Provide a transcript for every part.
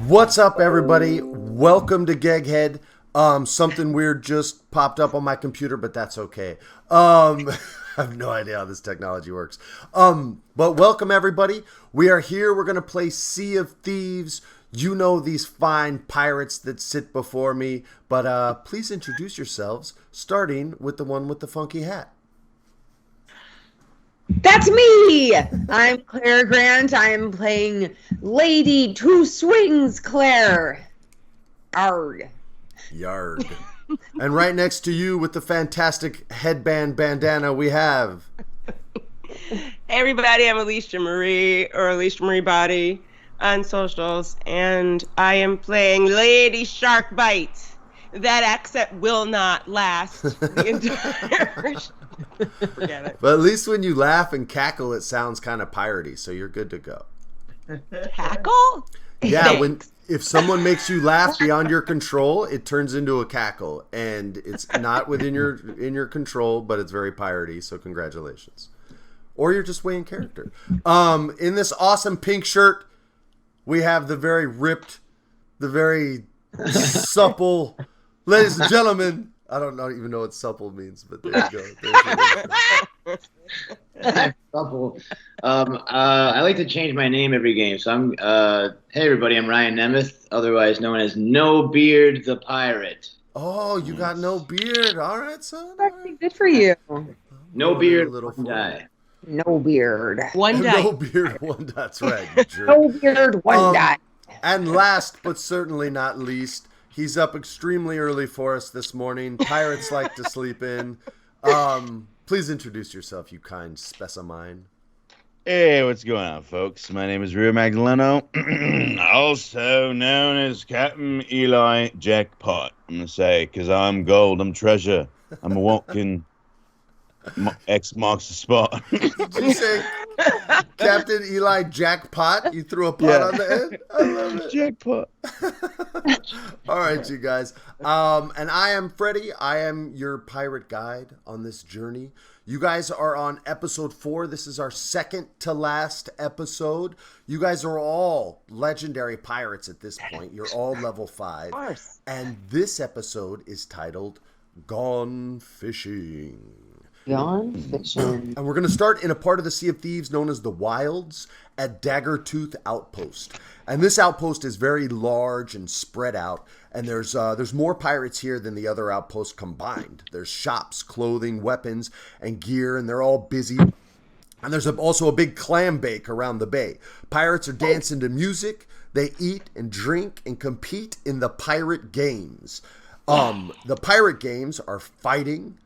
What's up, everybody? Welcome to GEGGHEAD. Something weird just popped up on my computer, but that's okay. I have no idea how this technology works. But welcome, everybody. We are here. We're going to play Sea of Thieves. You know these fine pirates that sit before me, but please introduce yourselves, starting with the one with the funky hat. That's me! I'm Clare Grant. I am playing Lady Two Swings Claire. Arg. Yarg. And right next to you with the fantastic headband bandana we have... Hey everybody, I'm Alicia Marie, or Alicia Marie Body on socials, and I am playing Lady Sharkbite. That accent will not last the entire Forget it. But at least when you laugh and cackle, it sounds kind of piratey, so you're good to go. Cackle? Yeah, if someone makes you laugh beyond your control, it turns into a cackle, and it's not within your control, but it's very piratey, so congratulations. Or you're just way in character. In this awesome pink shirt, we have the very ripped, the very supple, ladies and gentlemen. I don't even know what supple means, but there you go. Supple. I like to change my name every game, so I'm. Hey everybody, I'm Ryan Nemeth, otherwise known as No Beard the Pirate. Oh, you got no beard. All right, son. All right. Good for you. No beard, little one die. No beard. One die. No beard, one. That's right. You jerk. No beard, one die. And last but certainly not least, he's up extremely early for us this morning. Pirates like to sleep in. Please introduce yourself, you kind specimen. Hey, what's going on, folks? My name is Rio Magdaleno, also known as Captain Eli Jackpot. I'm going to say, because I'm gold, I'm treasure. I'm a walking X marks the spot. Did you say Captain Eli Jackpot? You threw a pot on the end? I love it. Jackpot. All right, you guys. And I am Freddie. I am your pirate guide on this journey. You guys are on episode 4. This is our second to last episode. You guys are all legendary pirates at this point. You're all level 5. Of course. And this episode is titled Gone Fishing. Gone Fishing. And we're going to start in a part of the Sea of Thieves known as the Wilds at Daggertooth Outpost. And this outpost is very large and spread out. And there's more pirates here than the other outposts combined. There's shops, clothing, weapons, and gear, and they're all busy. And there's also a big clam bake around the bay. Pirates are dancing to music. They eat and drink and compete in the pirate games. The pirate games are fighting,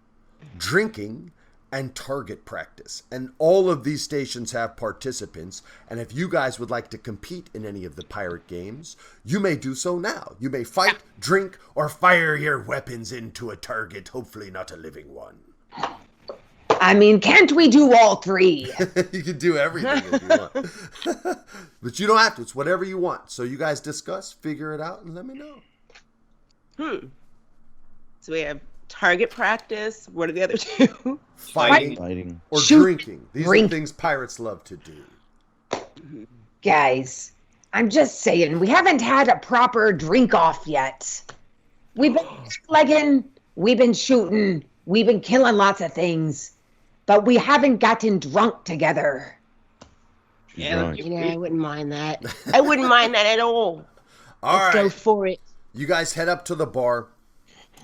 drinking, and target practice. And all of these stations have participants. And if you guys would like to compete in any of the pirate games, you may do so now. You may fight, drink, or fire your weapons into a target, hopefully not a living one. I mean, can't we do all three? You can do everything if you want. But you don't have to. It's whatever you want. So you guys discuss, figure it out, and let me know. So we have target practice. What are the other two? Fighting. Or Shoot. drinking. These are things pirates love to do. Guys, I'm just saying, we haven't had a proper drink off yet. We've been legging, we've been shooting, we've been killing lots of things, but we haven't gotten drunk together. Yeah, I wouldn't mind that. I wouldn't mind that at all. Let's go for it. You guys head up to the bar,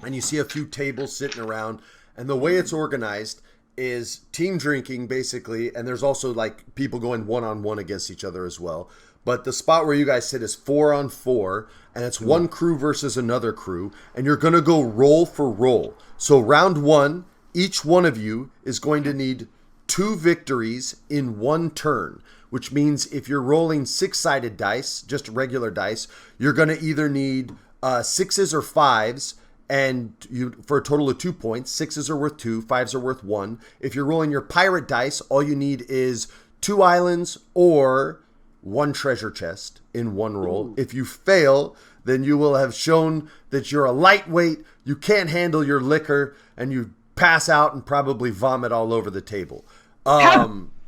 and you see a few tables sitting around. And the way it's organized is team drinking, basically. And there's also, like, people going one-on-one against each other as well. But the spot where you guys sit is 4-on-4. And it's one crew versus another crew. And you're going to go roll for roll. So round 1, each one of you is going to need 2 victories in 1 turn. Which means if you're rolling 6-sided dice, just regular dice, you're going to either need 6s or 5s. And you, for a total of 2 points, 6s are worth 2, 5s are worth 1. If you're rolling your pirate dice, all you need is 2 islands or 1 treasure chest in 1 roll. If you fail, then you will have shown that you're a lightweight, you can't handle your liquor, and you pass out and probably vomit all over the table.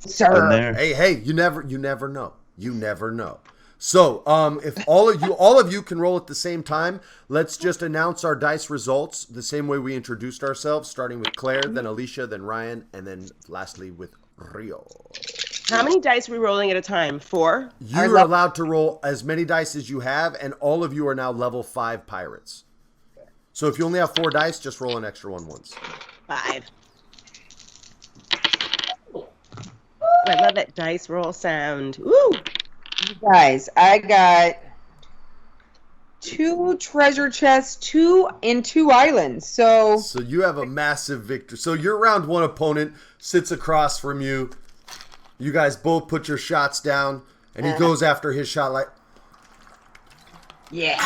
Sir. Hey, you never know. You never know. So, if all of you can roll at the same time, let's just announce our dice results the same way we introduced ourselves, starting with Claire, then Alicia, then Ryan, and then lastly with Rio. How many dice are we rolling at a time? 4? You're allowed to roll as many dice as you have, and all of you are now level 5 pirates. So if you only have 4 dice, just roll an extra one once. 5. I love that dice roll sound. Woo! You guys, I got 2 treasure chests, 2 islands. So you have a massive victory. So your round 1 opponent sits across from you. You guys both put your shots down, and he goes after his shot like, yeah,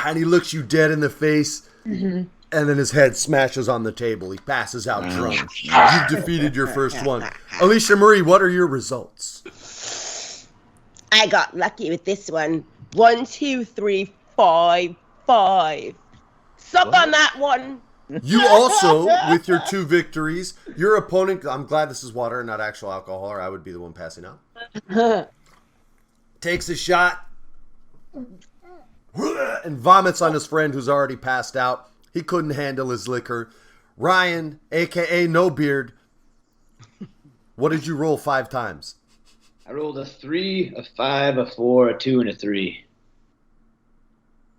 and he looks you dead in the face, and then his head smashes on the table. He passes out drunk. You've defeated your first one. Alicia Marie, what are your results? I got lucky with this one. 1, 2, 3, 5, 5. Suck on that one. You also, with your 2 victories, your opponent, I'm glad this is water and not actual alcohol, or I would be the one passing out, takes a shot and vomits on his friend who's already passed out. He couldn't handle his liquor. Ryan, a.k.a. No Beard, what did you roll 5 times? I rolled a 3, a 5, a 4, a 2, and a 3.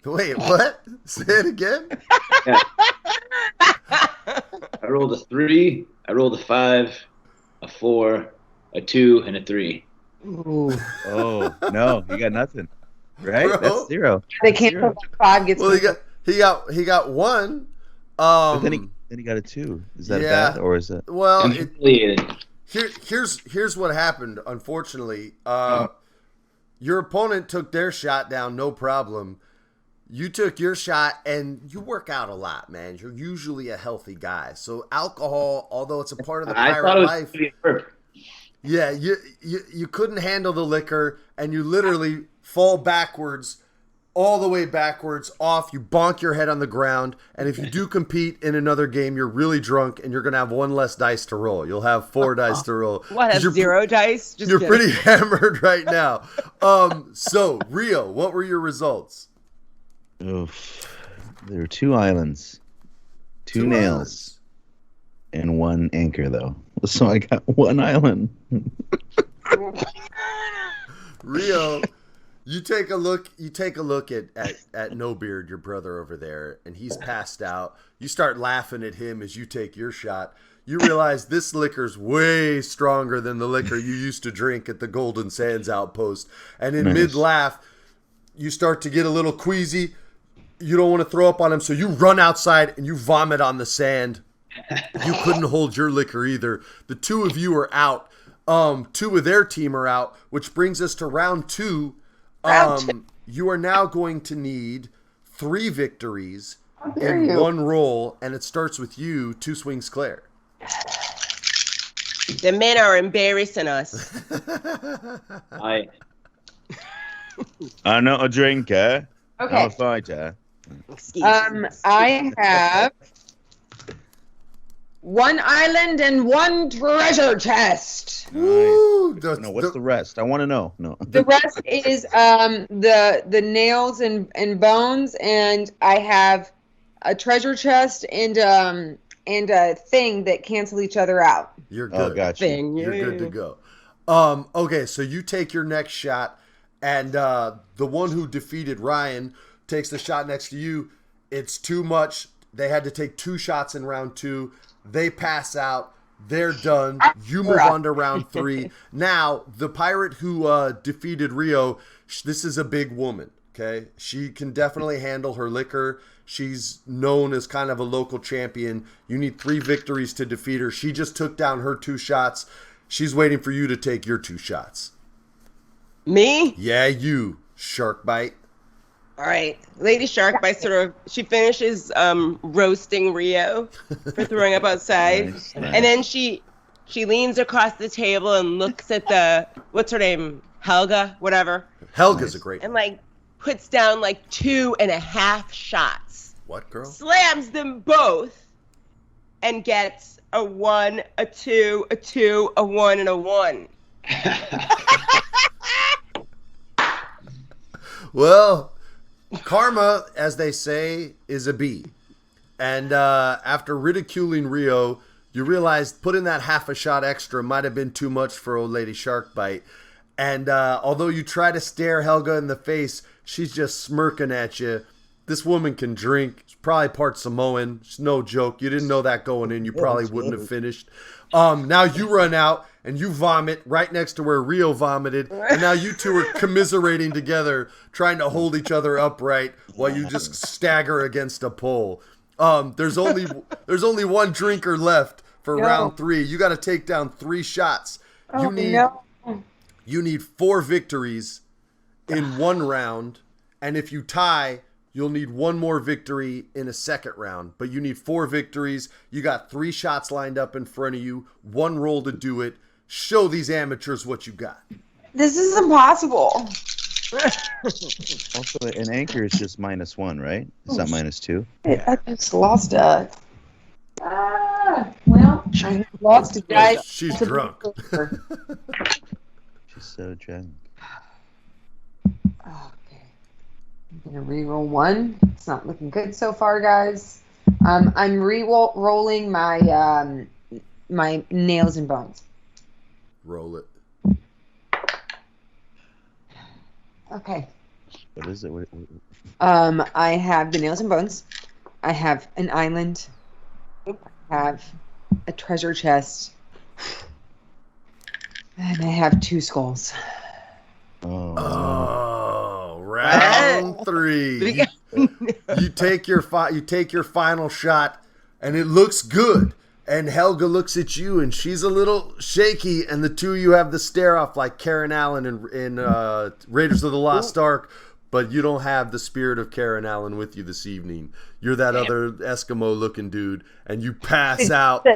Wait, what? Say it again? Yeah. I rolled a 3, I rolled a 5, a 4, a 2, and a 3. ooh. Oh no, you got nothing. Right? Bro. That's 0. They can't put 5 gets. Well, he got 1. But then he got a 2. Is that bad or is that? Well, I'm humiliated. here's what happened. Unfortunately, your opponent took their shot down, no problem. You took your shot, and you work out a lot, man. You're usually a healthy guy. So alcohol, although it's a part of the pirate life, yeah, you couldn't handle the liquor, and you literally fall backwards, all the way backwards, off. You bonk your head on the ground, and if you do compete in another game, you're really drunk, and you're going to have 1 less dice to roll. You'll have 4 dice to roll. What, have 0 dice? Just you're kidding. pretty hammered right now. So, Rio, what were your results? Oof. There were 2 islands, 2 nails, and 1 anchor though. So I got 1 island. Rio, you take a look at No Beard, your brother over there, and he's passed out. You start laughing at him as you take your shot. You realize this liquor's way stronger than the liquor you used to drink at the Golden Sands outpost. And in mid-laugh, you start to get a little queasy. You don't want to throw up on him, so you run outside and you vomit on the sand. You couldn't hold your liquor either. The 2 of you are out. 2 of their team are out, which brings us to round 2. You are now going to need 3 victories in 1 roll, and it starts with you, 2 swings, Claire. The men are embarrassing us. I'm not a drinker. Okay. I'm a fighter. Excuse me. I have 1 island and 1 treasure chest. Woo! No, what's the rest? I want to know. No. The rest is the nails and bones, and I have a treasure chest and a thing that cancel each other out. You're good. Oh, gotcha. You're good to go. Okay, so you take your next shot, and the one who defeated Ryan takes the shot next to you. It's too much. They had to take 2 shots in round 2. They pass out. They're done. You move on to round 3. Now, the pirate who defeated Rio, this is a big woman, okay? She can definitely handle her liquor. She's known as kind of a local champion. You need 3 victories to defeat her. She just took down her 2 shots. She's waiting for you to take your 2 shots. Me? Yeah, you, shark bite. All right. Lady Shark by she finishes roasting Rio for throwing up outside. Nice. And then she leans across the table and looks at what's her name? Helga, whatever. Helga's a great And puts down 2.5 shots. What, girl? Slams them both and gets a 1, a 2, a 2, a 1, and a 1. Well, karma, as they say, is a bee. And after ridiculing Rio, you realized putting that half a shot extra might have been too much for old lady Sharkbite. And although you try to stare Helga in the face, she's just smirking at you. This woman can drink. She's probably part Samoan. It's no joke. You didn't know that going in. You probably wouldn't have finished. Now you run out and you vomit right next to where Rio vomited. And now you two are commiserating together, trying to hold each other upright while you just stagger against a pole. There's only one drinker left for round 3. You got to take down 3 shots. You need 4 victories in 1 round, and if you tie, you'll need 1 more victory in a second round. But you need 4 victories. You got 3 shots lined up in front of you, 1 roll to do it. Show these amateurs what you got. This is impossible. Also, an anchor is just -1, right? It's not -2. I just lost a... well, I lost a guy. She's drunk. She's so drunk. Okay. I'm going to re-roll 1. It's not looking good so far, guys. I'm re-rolling my my nails and bones. Roll it. Okay. What is it? What? I have the nails and bones. I have an island. I have a treasure chest. And I have 2 skulls. Oh, round 3. You take your final shot, and it looks good. And Helga looks at you, and she's a little shaky, and the two of you have the stare off like Karen Allen in Raiders of the Lost Ark, but you don't have the spirit of Karen Allen with you this evening. You're that other Eskimo-looking dude, and you pass out,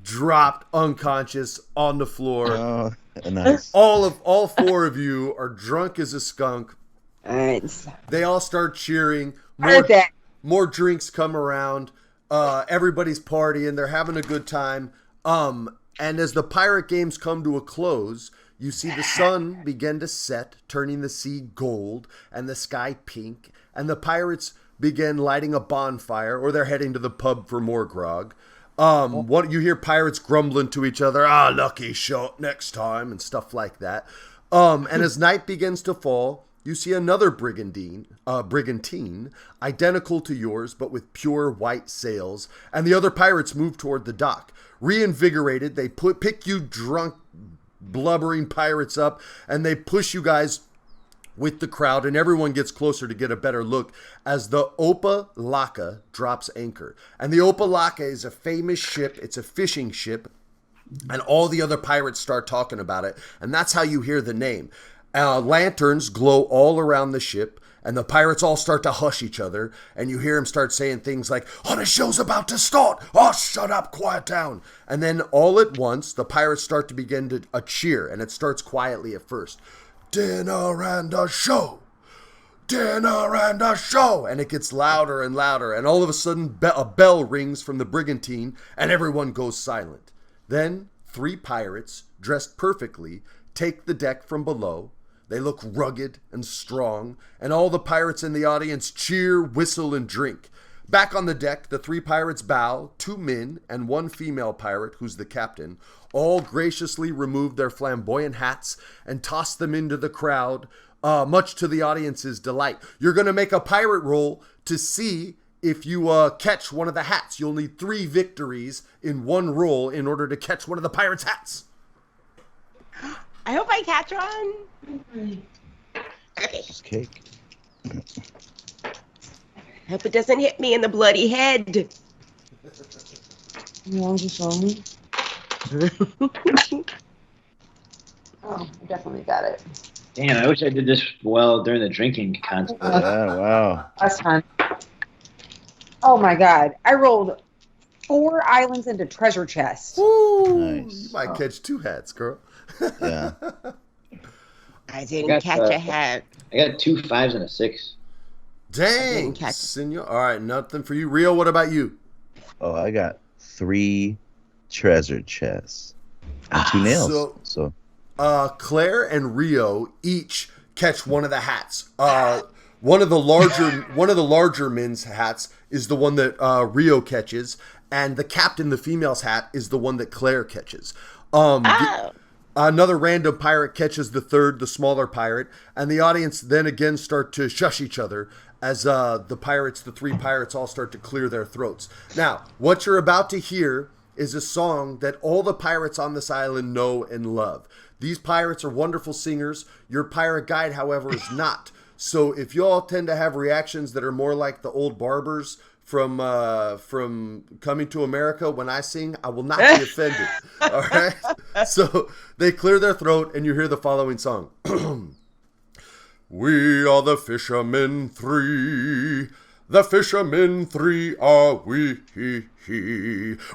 dropped unconscious on the floor. Oh, nice. All 4 of you are drunk as a skunk. Nice. They all start cheering. Perfect. More drinks come around. Everybody's partying. They're having a good time. And as the pirate games come to a close, you see the sun begin to set, turning the sea gold and the sky pink. And the pirates begin lighting a bonfire, or they're heading to the pub for more grog. What you hear pirates grumbling to each other, lucky shot next time, and stuff like that. And as night begins to fall, you see another brigantine, identical to yours, but with pure white sails, and the other pirates move toward the dock. Reinvigorated, they pick you drunk, blubbering pirates up, and they push you guys with the crowd, and everyone gets closer to get a better look as the Opa Laka drops anchor. And the Opa Laka is a famous ship. It's a fishing ship, and all the other pirates start talking about it, and that's how you hear the name. Lanterns glow all around the ship, and the pirates all start to hush each other, and you hear them start saying things like, the show's about to start! Oh, shut up, quiet down! And then all at once, the pirates start to begin to cheer, and it starts quietly at first. Dinner and a show! Dinner and a show! And it gets louder and louder, and all of a sudden a bell rings from the brigantine, and everyone goes silent. Then 3 pirates, dressed perfectly, take the deck from below. They look rugged and strong, and all the pirates in the audience cheer, whistle, and drink. Back on the deck, the 3 pirates bow, 2 men and 1 female pirate, who's the captain, all graciously remove their flamboyant hats and toss them into the crowd, much to the audience's delight. You're going to make a pirate roll to see if you catch one of the hats. You'll need 3 victories in 1 roll in order to catch one of the pirates' hats. I hope I catch one. Okay. It's cake. Hope it doesn't hit me in the bloody head. You want to show me? Oh, I definitely got it. Damn, I wish I did this well during the drinking contest. Yeah, wow. Last time. Oh my god. I rolled 4 islands into treasure chest. Ooh, Nice. You might catch 2 hats, girl. Yeah. I didn't catch a hat. I got 2 5s and a 6. Dang, catch it. senor. All right, nothing for you. Rio, what about you? Oh, I got 3 treasure chests and 2 nails. So Claire and Rio each catch one of the hats. One of the larger men's hats is the one that Rio catches, and the captain, the female's hat, is the one that Claire catches. Another random pirate catches the third, the smaller pirate, and the audience then again start to shush each other as the three pirates all start to clear their throats. Now, what you're about to hear is a song that all the pirates on this island know and love. These pirates are wonderful singers. Your pirate guide, however, is not. So if you all tend to have reactions that are more like the old barbers from Coming to America when I sing, I will not be offended. All right? So they clear their throat and you hear the following song. We are the fishermen three. The fishermen three are we.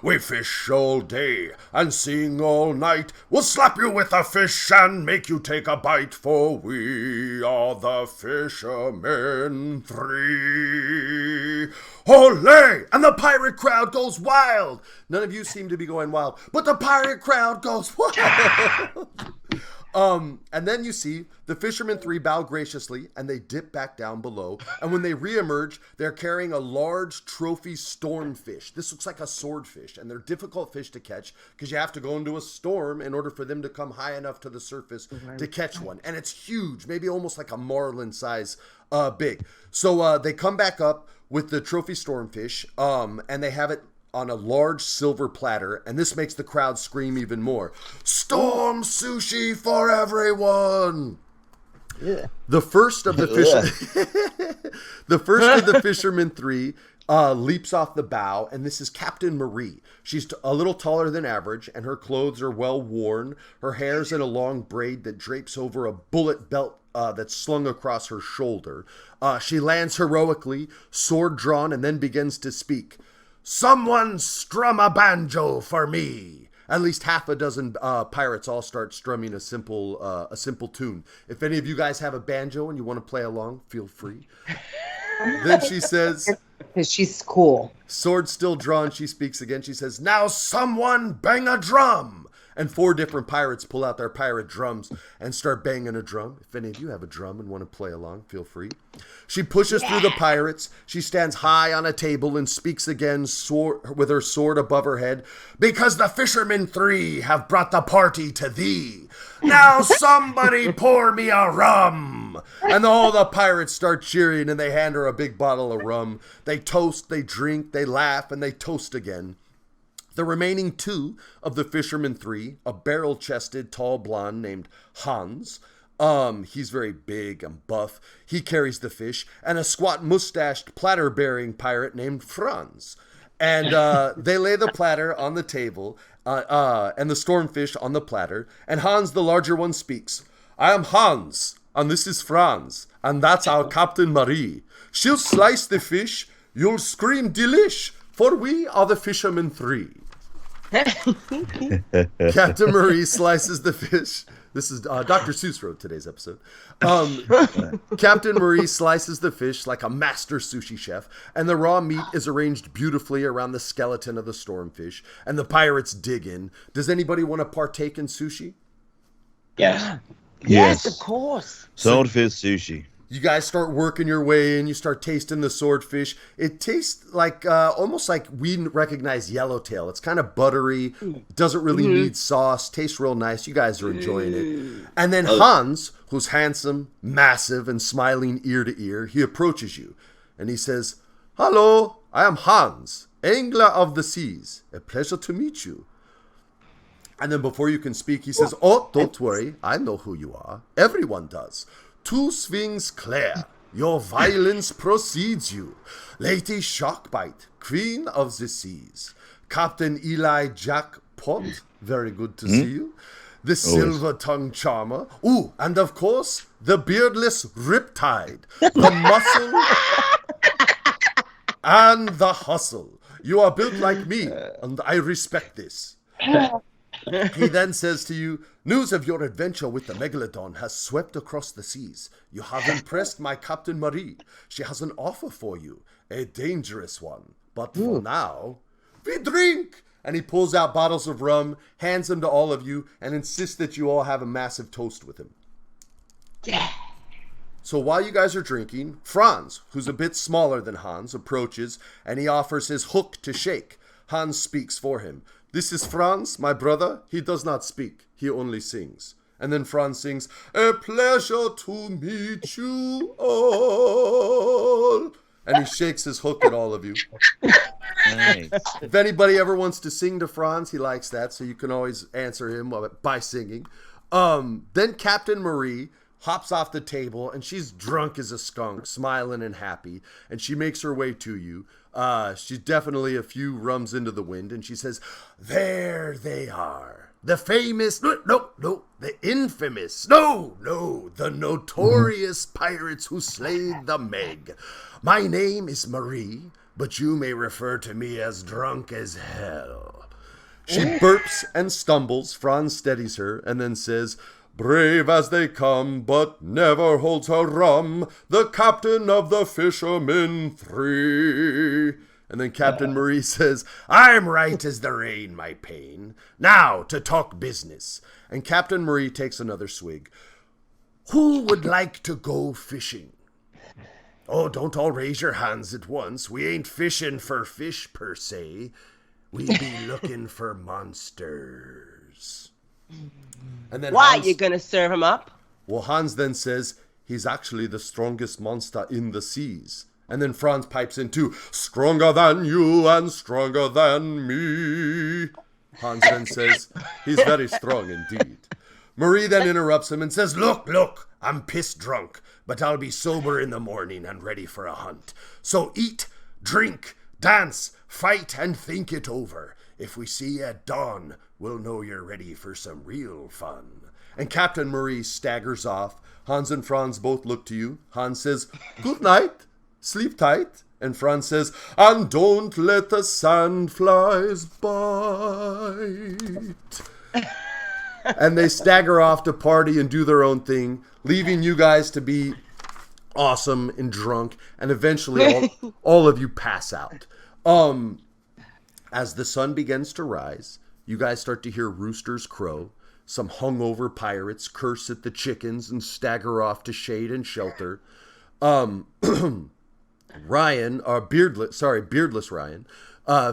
We fish all day and sing all night. We'll slap you with a fish and make you take a bite, for we are the fishermen three. Olé! And the pirate crowd goes wild. None of you seem to be going wild, but the pirate crowd goes wild. And then you see the fishermen three bow graciously and they dip back down below. And when they reemerge, they're carrying a large trophy stormfish. This looks like a swordfish, and they're difficult fish to catch because you have to go into a storm in order for them to come high enough to the surface to catch one. And it's huge, maybe almost like a marlin size big. So they come back up with the trophy stormfish, and they have it on a large silver platter, and this makes the crowd scream even more. Storm sushi for everyone! Yeah. The first of the fishermen three leaps off the bow, and this is Captain Marie. She's a little taller than average, and her clothes are well worn. Her hair's in a long braid that drapes over a bullet belt that's slung across her shoulder. She lands heroically, sword drawn, and then begins to speak. Someone strum a banjo for me. At least half a dozen pirates all start strumming a simple tune. If any of you guys have a banjo and you want to play along, feel free. Then she says, because she's cool. Sword still drawn, she speaks again. She says, now someone bang a drum. And 4 different pirates pull out their pirate drums and start banging a drum. If any of you have a drum and want to play along, feel free. She pushes through the pirates. She stands high on a table and speaks again with her sword above her head. Because the fishermen three have brought the party to thee. Now somebody pour me a rum. And all the pirates start cheering and they hand her a big bottle of rum. They toast, they drink, they laugh, and they toast again. The remaining 2 of the fishermen three, a barrel-chested, tall blonde named Hans. He's very big and buff. He carries the fish. And a squat, mustached, platter-bearing pirate named Franz. And they lay the platter on the table and the stormfish on the platter. And Hans, the larger one, speaks. I am Hans, and this is Franz. And that's our Captain Marie. She'll slice the fish. You'll scream delish, for we are the fishermen three. Captain Marie slices the fish. This is Dr. Seuss wrote today's episode. Captain Marie slices the fish like a master sushi chef, and the raw meat is arranged beautifully around the skeleton of the stormfish, and the pirates dig in. Does anybody want to partake in sushi? Yes. Yes, of course. Swordfish sushi. You guys start working your way in. You start tasting the swordfish. It tastes like almost like we recognize yellowtail. It's kind of buttery. Doesn't really need sauce. Tastes real nice. You guys are enjoying it. And then Hans, who's handsome, massive, and smiling ear to ear, he approaches you. And he says, Hello, I am Hans, angler of the seas. A pleasure to meet you. And then before you can speak, he says, Oh, don't worry. I know who you are. Everyone does. 2 swings Clare, your violence precedes you. Lady Sharkbite, queen of the seas. Captain Eli Jack Pot, very good to see you. The silver-tongued charmer. Ooh, and of course, the beardless Riptide. The muscle and the hustle. You are built like me, and I respect this. He then says to you, news of your adventure with the Megalodon has swept across the seas. You have impressed my Captain Marie. She has an offer for you, a dangerous one. But for now, we drink! And he pulls out bottles of rum, hands them to all of you, and insists that you all have a massive toast with him. Yeah. So while you guys are drinking, Franz, who's a bit smaller than Hans, approaches and he offers his hook to shake. Hans speaks for him. This is Franz, my brother. He does not speak. He only sings. And then Franz sings, a pleasure to meet you all. And he shakes his hook at all of you. Nice. If anybody ever wants to sing to Franz, he likes that, so you can always answer him by singing. Then Captain Marie hops off the table, and she's drunk as a skunk, smiling and happy, and she makes her way to you. She's definitely a few rums into the wind, and she says, there they are. The famous, no, the infamous, the notorious pirates who slayed the Meg. My name is Marie, but you may refer to me as drunk as hell. She burps and stumbles. Franz steadies her and then says, brave as they come, but never holds her rum, the captain of the fishermen three. And then Captain Marie says, I'm right as the rain, my pain. Now to talk business. And Captain Marie takes another swig. Who would like to go fishing? Oh, don't all raise your hands at once. We ain't fishing for fish per se. We be looking for monsters. And then Why Hans, you gonna serve him up? well, Hans then says, he's actually the strongest monster in the seas. And then Franz pipes in too, stronger than you and stronger than me. Hans then says, he's very strong indeed. Marie then interrupts him and says, look, I'm piss drunk, but I'll be sober in the morning and ready for a hunt. So eat, drink, dance, fight, and think it over. If we see you at dawn, we'll know you're ready for some real fun. And Captain Marie staggers off. Hans and Franz both look to you. Hans says, good night, sleep tight. And Franz says, and don't let the sandflies bite. And they stagger off to party and do their own thing, leaving you guys to be awesome and drunk, and eventually all of you pass out. As the sun begins to rise, you guys start to hear roosters crow. Some hungover pirates curse at the chickens and stagger off to shade and shelter. Beardless Ryan,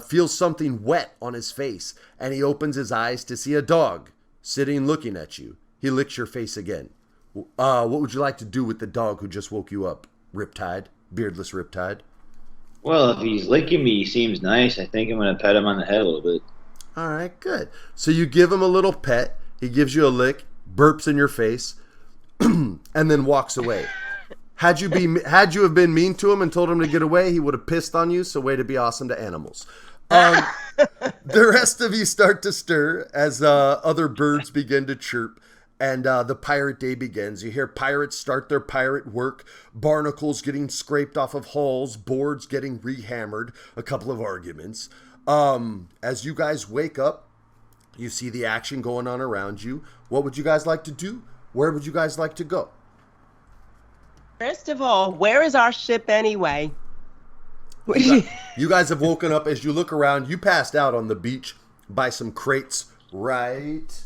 feels something wet on his face, and he opens his eyes to see a dog sitting looking at you. He licks your face again. What would you like to do with the dog who just woke you up, Riptide, Beardless Riptide? Well, if he's licking me, he seems nice. I think I'm going to pet him on the head a little bit. All right, good. So you give him a little pet. He gives you a lick, burps in your face, and then walks away. Had you have been mean to him and told him to get away, he would have pissed on you. So way to be awesome to animals. The rest of you start to stir as other birds begin to chirp, and the pirate day begins. You hear pirates start their pirate work, barnacles getting scraped off of hulls, boards getting rehammered, a couple of arguments. As you guys wake up, you see the action going on around you. What would you guys like to do? Where would you guys like to go? First of all, where is our ship anyway? You guys have woken up. As you look around, you passed out on the beach by some crates right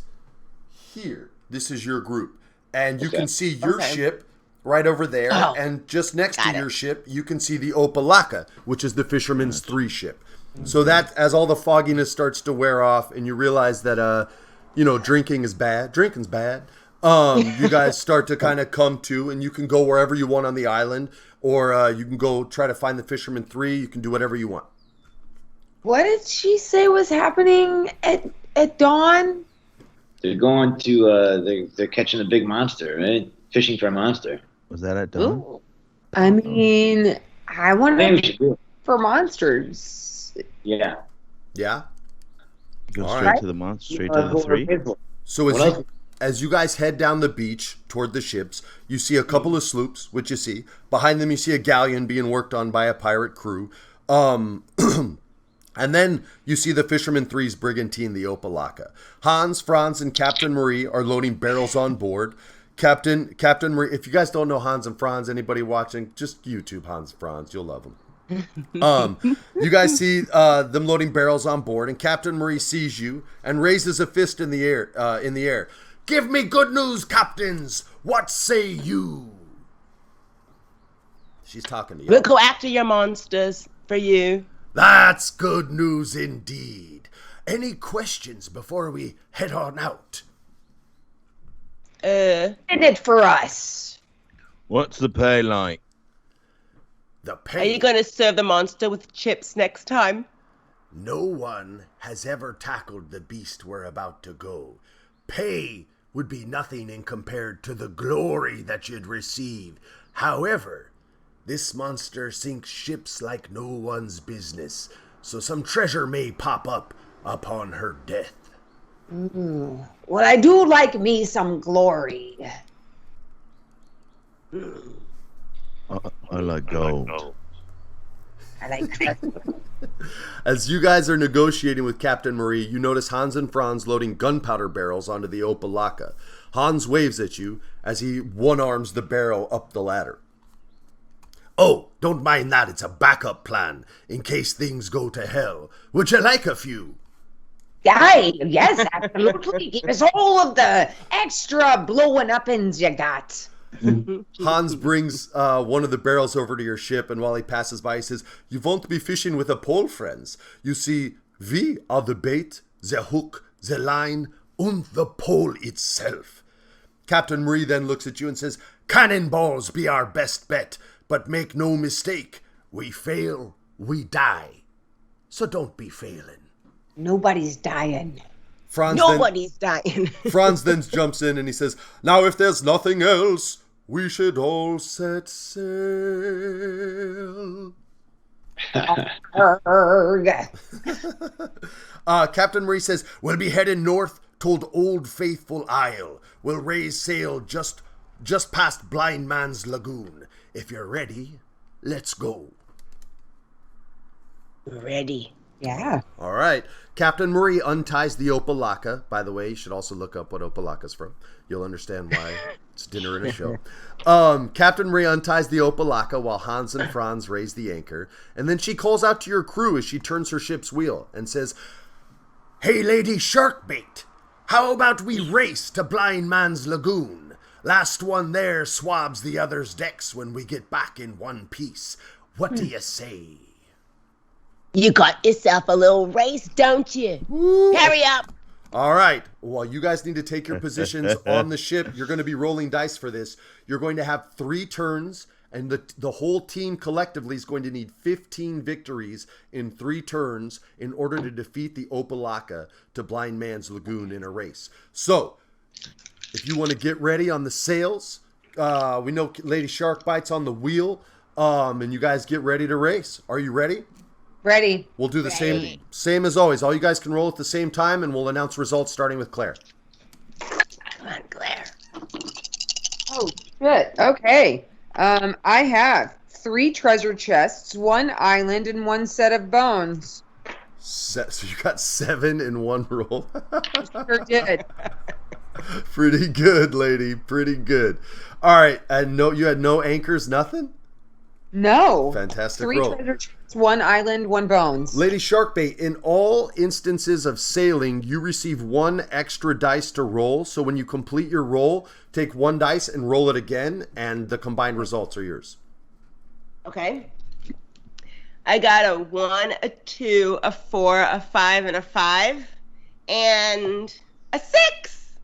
here. This is your group. And you can see your ship right over there. Oh. And just next to your ship, you can see the Opalaka, which is the Fisherman's 3 ship. So that, as all the fogginess starts to wear off and you realize that, drinking is bad. Drinking's bad. You guys start to kind of come to, and you can go wherever you want on the island, or you can go try to find the Fisherman 3. You can do whatever you want. What did she say was happening at dawn? They're going to, they're catching a big monster, right? Fishing for a monster. Was that at dawn? Ooh. I mean, I want I think we to should do it. for monsters. Yeah. Yeah? Go All straight right. to the monster, straight to the 3? So What else? as you guys head down the beach toward the ships, you see a couple of sloops, which you see. Behind them, you see a galleon being worked on by a pirate crew. And then you see the Fisherman 3's brigantine, the Opalaka. Hans, Franz, and Captain Marie are loading barrels on board. Captain Marie, if you guys don't know Hans and Franz, anybody watching, just YouTube Hans and Franz. You'll love them. You guys see them loading barrels on board, and Captain Marie sees you and raises a fist in the air. Give me good news, captains. What say you? She's talking to you. We'll go after your monsters for you. That's good news indeed. Any questions before we head on out? Did it for us. What's the pay like? The Are pay. you going to serve the monster with chips next time? No one has ever tackled the beast we're about to go. Pay would be nothing in compared to the glory that you'd receive. However, this monster sinks ships like no one's business, so some treasure may pop up upon her death. Well, I do like me some glory. I like gold. I like that. As you guys are negotiating with Captain Marie, you notice Hans and Franz loading gunpowder barrels onto the Opalaka. Hans waves at you as he one-arms the barrel up the ladder. Oh, don't mind that. It's a backup plan in case things go to hell. Would you like a few? Aye, yes, absolutely. Give us all of the extra blowing uppins you got. Hans brings one of the barrels over to your ship, and while he passes by, he says, "You won't be fishing with a pole, friends. You see, we are the bait, the hook, the line, and the pole itself." Captain Marie then looks at you and says, "Cannonballs be our best bet, but make no mistake, we fail, we die. So don't be failing." Nobody's dying. Nobody's dying. Franz then jumps in and he says, "Now if there's nothing else, we should all set sail." Erg. Captain Marie says, "We'll be heading north toward Old Faithful Isle. We'll raise sail just past Blind Man's Lagoon. If you're ready, let's go." Ready. Yeah. All right. Captain Marie unties the Opalaka. By the way, you should also look up what Opalaka's from. You'll understand why it's dinner and a show. Captain Marie unties the Opalaka while Hans and Franz raise the anchor. And then she calls out to your crew as she turns her ship's wheel and says, "Hey, Lady Sharkbait, how about we race to Blind Man's Lagoon? Last one there swabs the other's decks when we get back in one piece. What do you say?" You got yourself a little race, don't you? Woo. Hurry up. All right. Well, you guys need to take your positions on the ship. You're going to be rolling dice for this. You're going to have 3 turns, and the whole team collectively is going to need 15 victories in 3 turns in order to defeat the Opalaka to Blind Man's Lagoon in a race. So, if you want to get ready on the sails, we know Lady Sharkbite's on the wheel, and you guys get ready to race. Are you ready? Ready. We'll do the same as always. All you guys can roll at the same time, and we'll announce results starting with Claire. Come on, Claire. Oh, shit. Okay. I have 3 treasure chests, 1 island, and 1 set of bones. So you got 7 in one roll. Sure did. Pretty good, lady. Pretty good. All right. And you had no anchors, nothing? No. Fantastic 3 roll. treasure chests, 1 island, 1 bones. Lady Sharkbait, in all instances of sailing, you receive 1 extra dice to roll. So when you complete your roll, take 1 dice and roll it again, and the combined results are yours. Okay. I got a 1, a 2, a 4, a 5, and a 5, and a 6.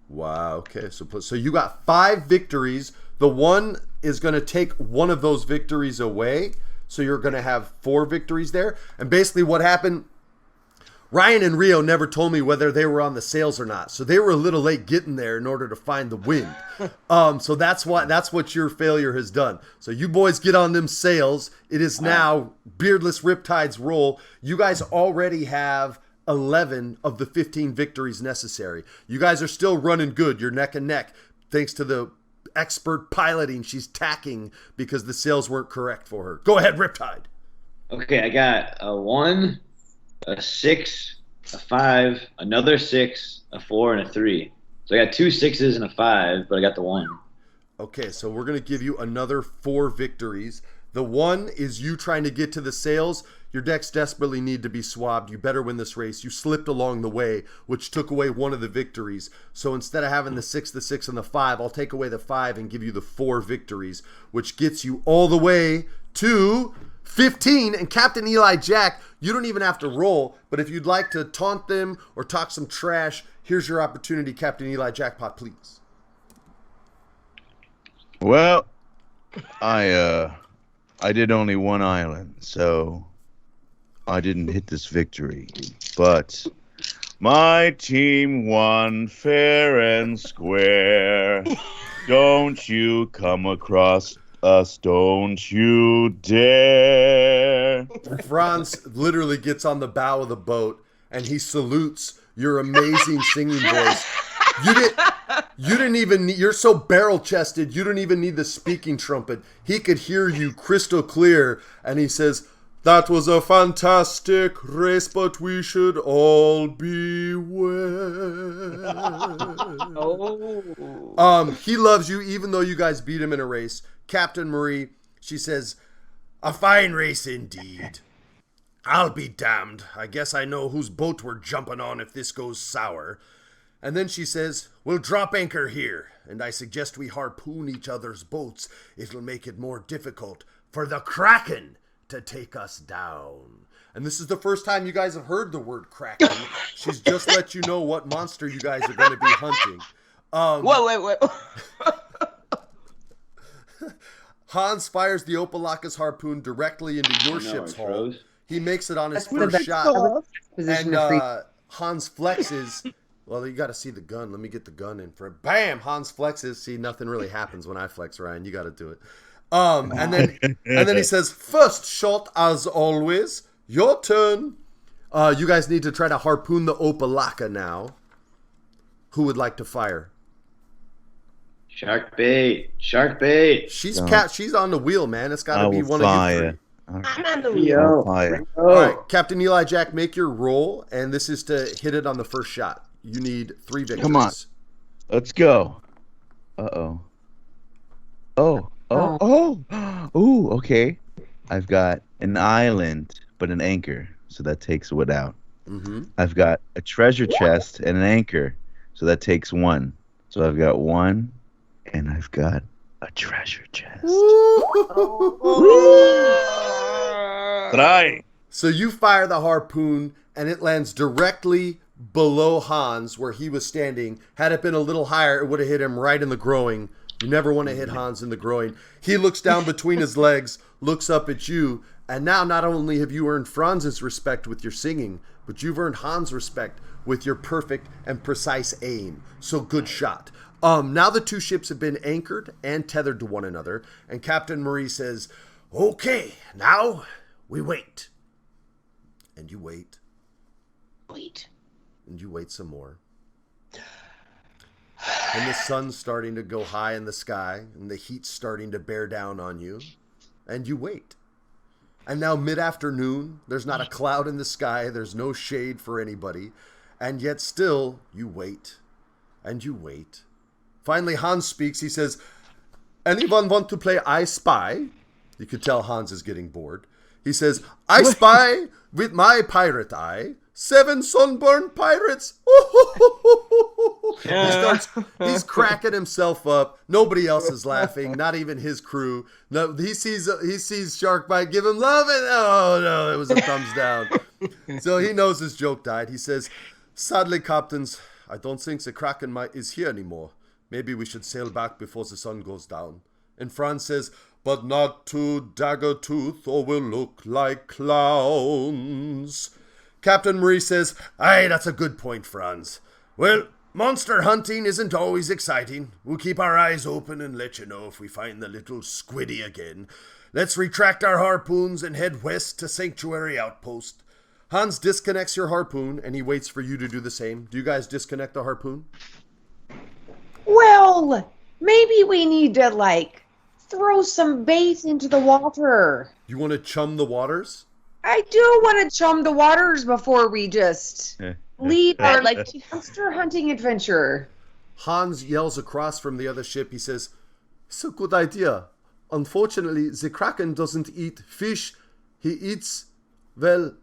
Wow. Okay. So you got 5 victories. The 1 is going to take one of those victories away. So you're going to have 4 victories there. And basically what happened, Ryan and Rio never told me whether they were on the sails or not. So they were a little late getting there in order to find the wind. So that's what your failure has done. So you boys get on them sails. It is now Beardless Riptide's roll. You guys already have 11 of the 15 victories necessary. You guys are still running good. You're neck and neck. Thanks to the expert piloting. She's tacking because the sails weren't correct for her. Go ahead, Riptide. Okay, I got a 1, a 6, a 5, another 6, a 4, and a 3. So I got 2 6s and a 5, but I got the 1. Okay, so we're going to give you another 4 victories. The 1 is you trying to get to the sails. Your decks desperately need to be swabbed. You better win this race. You slipped along the way, which took away one of the victories. So instead of having the 6, and the 5, I'll take away the 5 and give you the 4 victories, which gets you all the way to 15. And Captain Eli Jack, you don't even have to roll, but if you'd like to taunt them or talk some trash, here's your opportunity, Captain Eli Jackpot, please. Well, I did only one island, so I didn't hit this victory. But my team won fair and square. Don't you come across us, don't you dare. Franz literally gets on the bow of the boat and he salutes your amazing singing voice. You didn't even need, you're so barrel chested, you don't even need the speaking trumpet. He could hear you crystal clear, and he says, "That was a fantastic race, but we should all beware." He loves you even though you guys beat him in a race. Captain Marie, she says, "A fine race indeed. I'll be damned. I guess I know whose boat we're jumping on if this goes sour." And then she says, "We'll drop anchor here, and I suggest we harpoon each other's boats. It'll make it more difficult for the Kraken to take us down." And this is the first time you guys have heard the word Kraken. She's just let you know what monster you guys are going to be hunting. Wait. Hans fires the Opalaka's harpoon directly into your ship's hull. Froze. He makes it on his That's the first best shot. position And to Hans flexes. Well, you got to see the gun. Let me get the gun in for it. Bam! Hans flexes. See, nothing really happens when I flex, Ryan. You got to do it. And then he says, "First shot as always. Your turn." You guys need to try to harpoon the Opalaka now. Who would like to fire? Shark bait. She's on the wheel, man. It's got to be one of you three. I'm on the wheel. Fire. All right, Captain Eli Jack, make your roll, and this is to hit it on the first shot. You need 3 victories. Come on. Let's go. Uh-oh. Ooh, okay. I've got an island, but an anchor, so that takes wood out. Mm-hmm. I've got a treasure chest and an anchor, so that takes 1. So I've got 1, and I've got a treasure chest. Try. So you fire the harpoon, and it lands directly below Hans, where he was standing. Had it been a little higher, it would have hit him right in the groin. You never want to hit Hans in the groin. He looks down between his legs, looks up at you, and now not only have you earned Franz's respect with your singing, but you've earned Hans' respect with your perfect and precise aim. So good shot. Now the 2 ships have been anchored and tethered to one another, and Captain Marie says, "Okay, now we wait." And you wait. And you wait some more. And the sun's starting to go high in the sky, and the heat's starting to bear down on you. And you wait. And now mid-afternoon, there's not a cloud in the sky, there's no shade for anybody. And yet still, you wait. And you wait. Finally, Hans speaks. He says, "Anyone want to play I Spy?" You could tell Hans is getting bored. He says, "I spy with my pirate eye 7 sunburned pirates." He's cracking himself up. Nobody else is laughing, not even his crew. No, he sees Sharkbite give him love, and oh no, it was a thumbs down. So he knows his joke died. He says, "Sadly, captains, I don't think the Kraken is here anymore. Maybe we should sail back before the sun goes down." And Franz says, "But not to Daggertooth, or we'll look like clowns." Captain Marie says, "Aye, that's a good point, Franz. Well, monster hunting isn't always exciting. We'll keep our eyes open and let you know if we find the little squiddy again. Let's retract our harpoons and head west to Sanctuary Outpost." Hans disconnects your harpoon, and he waits for you to do the same. Do you guys disconnect the harpoon? Well, maybe we need to, throw some bait into the water. You want to chum the waters? I do want to chum the waters before we just leave our monster hunting adventure. Hans yells across from the other ship. He says, "It's a good idea. Unfortunately, the Kraken doesn't eat fish. He eats Well,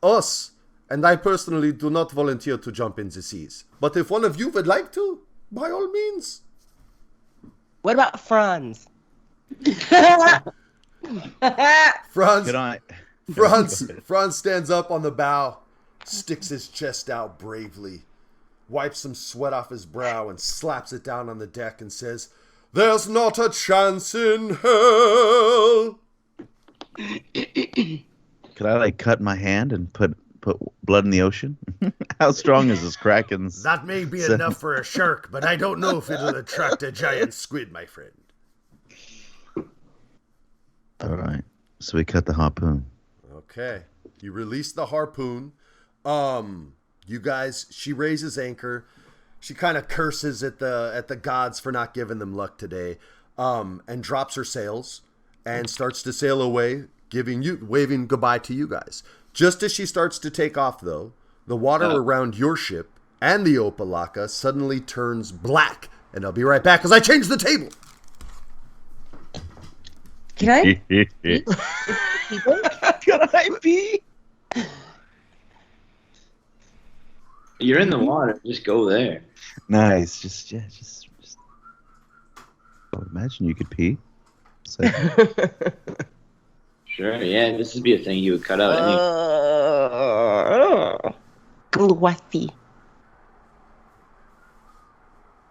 us. And I personally do not volunteer to jump in the seas. But if one of you would like to, by all means. What about Franz? Franz, Good on. Franz stands up on the bow, sticks his chest out bravely, wipes some sweat off his brow, and slaps it down on the deck and says, "There's not a chance in hell." Could I cut my hand and put blood in the ocean? How strong is this kraken's? That may be enough for a shark, but I don't know if it'll attract a giant squid, my friend. All right. So we cut the harpoon. Okay. You release the harpoon. You guys, she raises anchor. She kind of curses at the gods for not giving them luck today. And drops her sails and starts to sail away, waving goodbye to you guys. Just as she starts to take off, though, the water around your ship and the Opalaka suddenly turns black. And I'll be right back as I change the table. Can I? Can I be? You're in the water. Just go there. Nice. Just. Oh, imagine you could pee. So, Sure. Yeah, this would be a thing you would cut out. Gluathy.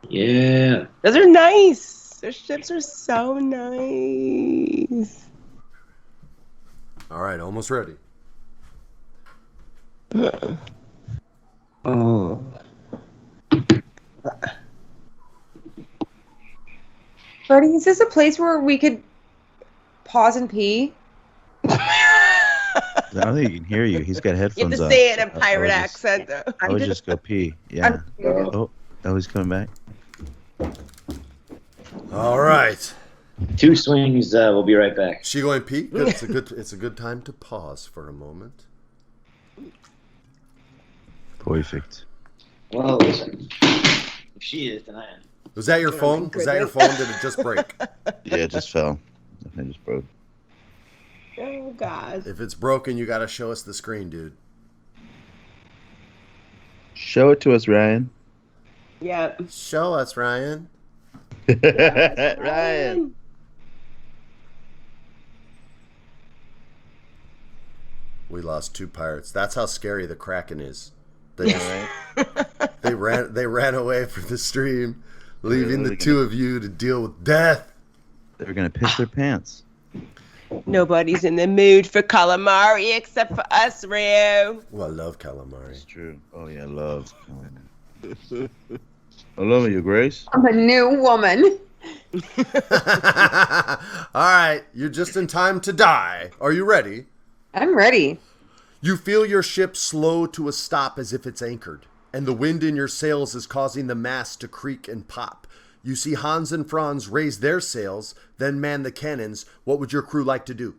Yeah. Those are nice. Their ships are so nice. All right, almost ready. Oh. Freddie, is this a place where we could pause and pee? I don't think he can hear you. He's got You have headphones to on. say it in a pirate I would just- accent, though. I would just go pee. Yeah. Oh, he's coming back. All right. 2 swings. We'll be right back. She going pee? Good. It's a good time to pause for a moment. Perfect. Well, listen. If she is, then I am. Was that your phone? Was that your phone? Did it just break? Yeah, it just fell. It just broke. Oh, God. If it's broken, you got to show us the screen, dude. Show it to us, Ryan. Yep. Show us, Ryan. Ryan. We lost 2 pirates. That's how scary the Kraken is. They ran away from the stream, leaving the 2 of you to deal with death. They were gonna piss their pants. Nobody's in the mood for calamari except for us, Rio. Oh, I love calamari. It's true. Oh yeah, love. I love you, Grace. I'm a new woman. All right, you're just in time to die. Are you ready? I'm ready. You feel your ship slow to a stop as if it's anchored, and the wind in your sails is causing the mast to creak and pop. You see Hans and Franz raise their sails, then man the cannons. What would your crew like to do?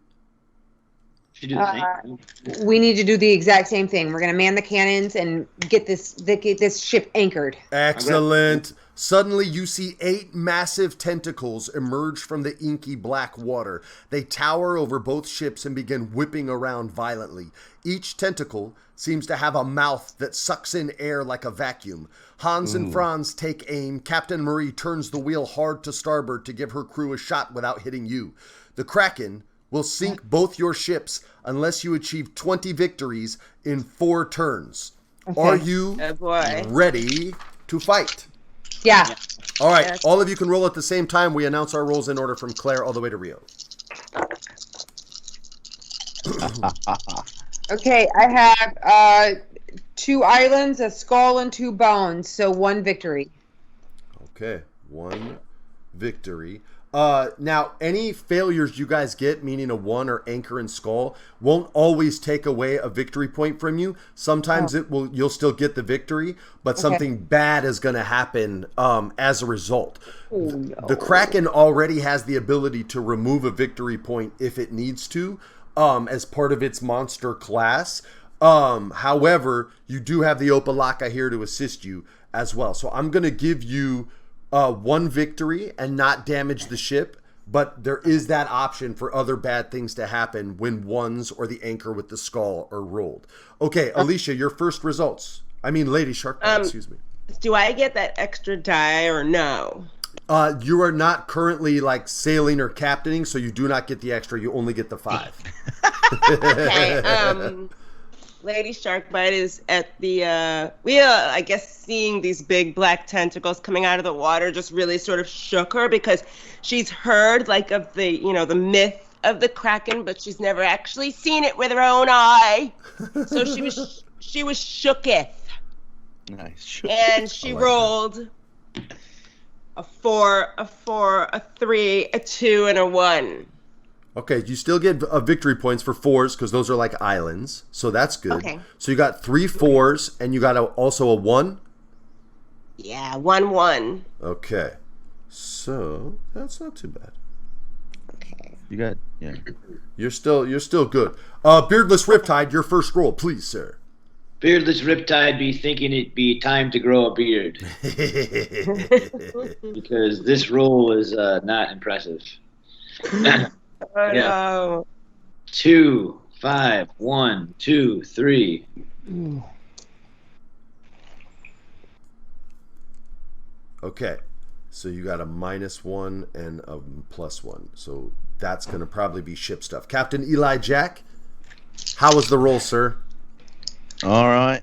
Should do the same. We need to do the exact same thing. We're gonna man the cannons and get this ship anchored. Excellent. Suddenly you see 8 massive tentacles emerge from the inky black water. They tower over both ships and begin whipping around violently. Each tentacle seems to have a mouth that sucks in air like a vacuum. Hans and Franz take aim. Captain Marie turns the wheel hard to starboard to give her crew a shot without hitting you. The Kraken will sink both your ships unless you achieve 20 victories in 4 turns. Okay. Are you Oh, boy. ready to fight? Yeah. All right, Yes. all of you can roll at the same time. We announce our rolls in order from Claire all the way to Rio. Okay, I have 2 islands, a skull, and 2 bones, so 1 victory. Okay, 1 victory. Now, any failures you guys get, meaning a 1 or anchor and skull, won't always take away a victory point from you. Sometimes you'll still get the victory, but something bad is going to happen as a result. Oh, no. The Kraken already has the ability to remove a victory point if it needs to, as part of its monster class. However, you do have the Opalaka here to assist you as well. So I'm going to give you 1 victory and not damage the ship but there is that option for other bad things to happen when ones or the anchor with the skull are rolled. Okay, Alicia, your first results. I mean, Lady Sharkbite, excuse me. Do I get that extra die or no? You are not currently like sailing or captaining, so you do not get the extra. You only get the 5. Okay. Lady Sharkbite is at the wheel. I guess seeing these big black tentacles coming out of the water just really sort of shook her, because she's heard like of the the myth of the Kraken, but she's never actually seen it with her own eye. So she was shooketh. Nice. And she rolled a 4, a 3, a 2, and a 1. Okay, you still get victory points for 4s because those are like islands, so that's good. Okay. So you got 3 4s and you got also a 1? Yeah, 1 1. Okay, so that's not too bad. Okay. You got You're still good. Beardless Riptide, your first roll, please, sir. Beardless Riptide be thinking it be time to grow a beard. Because this roll is not impressive. Oh no. 2, 5, 1, 2, 3. Okay, so you got a -1 and a +1, so that's going to probably be ship stuff. Captain Eli Jack, how was the roll, sir? All right.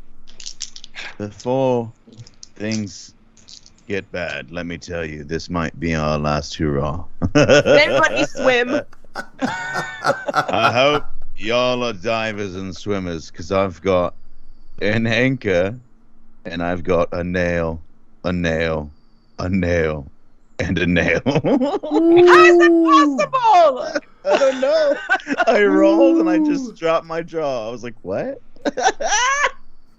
Before things get bad, let me tell you, this might be our last hurrah. Everybody swim. I hope y'all are divers and swimmers, because I've got an anchor, and I've got a nail, a nail, a nail, and a nail. How is that possible? I don't know. I rolled and I just dropped my jaw. I was like, what?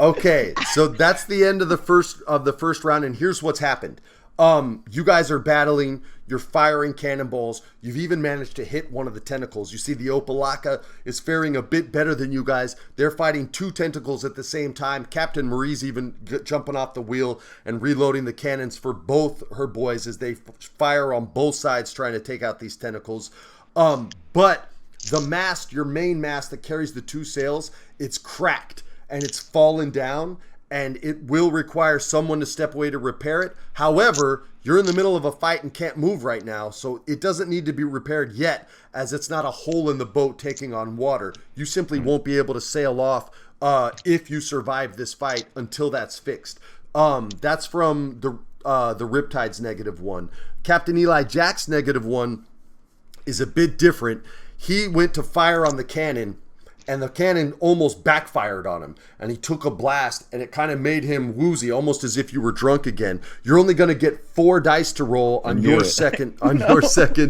Okay, so that's the end of the first round, and here's what's happened. You guys are battling, you're firing cannonballs, you've even managed to hit one of the tentacles. You see the Opalaka is faring a bit better than you guys. They're fighting 2 tentacles at the same time. Captain Marie's even jumping off the wheel and reloading the cannons for both her boys as they fire on both sides trying to take out these tentacles. But the mast, your main mast that carries the 2 sails, it's cracked and it's fallen down, and it will require someone to step away to repair it. However, you're in the middle of a fight and can't move right now, so it doesn't need to be repaired yet, as it's not a hole in the boat taking on water. You simply won't be able to sail off if you survive this fight until that's fixed. That's from the Riptide's -1. Captain Eli Jack's -1 is a bit different. He went to fire on the cannon, and the cannon almost backfired on him, and he took a blast, and it kind of made him woozy, almost as if you were drunk again. You're only going to get 4 dice to roll on your second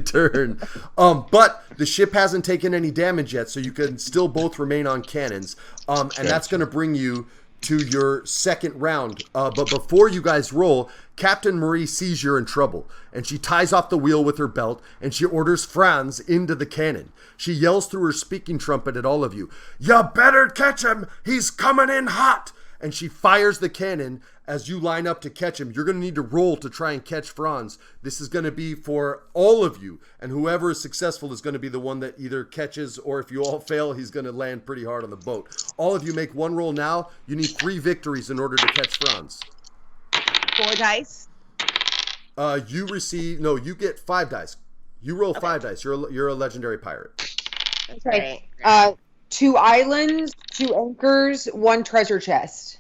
turn, but the ship hasn't taken any damage yet, so you can still both remain on cannons, and that's going to bring you to your second round. But before you guys roll, Captain Marie sees you're in trouble, and she ties off the wheel with her belt, and she orders Franz into the cannon. She yells through her speaking trumpet at all of you, "You better catch him! He's coming in hot!" And she fires the cannon as you line up to catch him. You're going to need to roll to try and catch Franz. This is going to be for all of you, and whoever is successful is going to be the one that either catches, or if you all fail, he's going to land pretty hard on the boat. All of you make 1 roll now. You need 3 victories in order to catch Franz. 4 dice. You get 5 dice. You roll 5 dice. You're a legendary pirate. Okay. 2 islands, 2 anchors, 1 treasure chest.